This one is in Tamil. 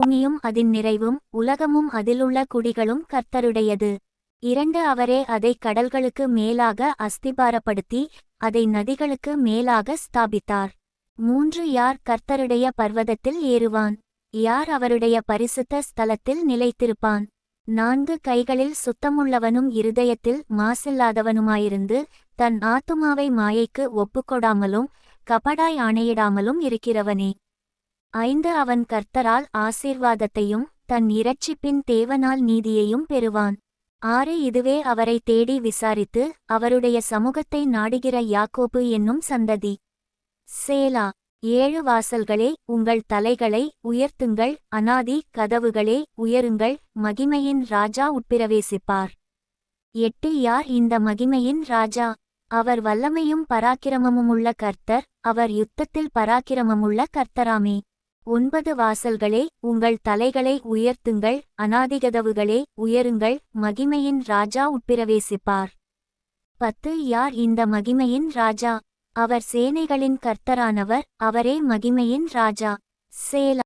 பூமியும் அதின் நிறைவும் உலகமும் அதிலுள்ள குடிகளும் கர்த்தருடையது. 2 அவரே அதை கடல்களுக்கு மேலாக அஸ்திபாரப்படுத்தி அதை நதிகளுக்கு மேலாக ஸ்தாபித்தார். 3 யார் கர்த்தருடைய பர்வதத்தில் ஏறுவான்? யார் அவருடைய பரிசுத்த ஸ்தலத்தில் நிலைத்திருப்பான்? 4 கைகளில் சுத்தமுள்ளவனும் இருதயத்தில் மாசில்லாதவனுமாயிருந்து தன் ஆத்துமாவை மாயைக்கு ஒப்புக்கொடாமலும் கபடாய் ஆணையிடாமலும் இருக்கிறவனே. 5 அவன் கர்த்தரால் ஆசீர்வாதத்தையும் தன் இரட்சிப்பின் தேவனால் நீதியையும் பெறுவான். 6 இதுவே அவரை தேடி விசாரித்து அவருடைய சமூகத்தை நாடுகிற யாக்கோபு என்னும் சந்ததி. சேலா. 7 வாசல்களே உங்கள் தலைகளை உயர்த்துங்கள், அநாதி கதவுகளே உயருங்கள், மகிமையின் ராஜா உட்பிரவேசிப்பார். 8 யார் இந்த மகிமையின் ராஜா? அவர் வல்லமையும் பராக்கிரமமுமுள்ள கர்த்தர், அவர் யுத்தத்தில் பராக்கிரமமுள்ள கர்த்தராமே. 9 வாசல்களே உங்கள் தலைகளை உயர்த்துங்கள், அநாதிகதவுகளே உயருங்கள், மகிமையின் ராஜா உட்பிரவேசிப்பார். 10 யார் இந்த மகிமையின் ராஜா? அவர் சேனைகளின் கர்த்தரானவர், அவரே மகிமையின் ராஜா. சேலா.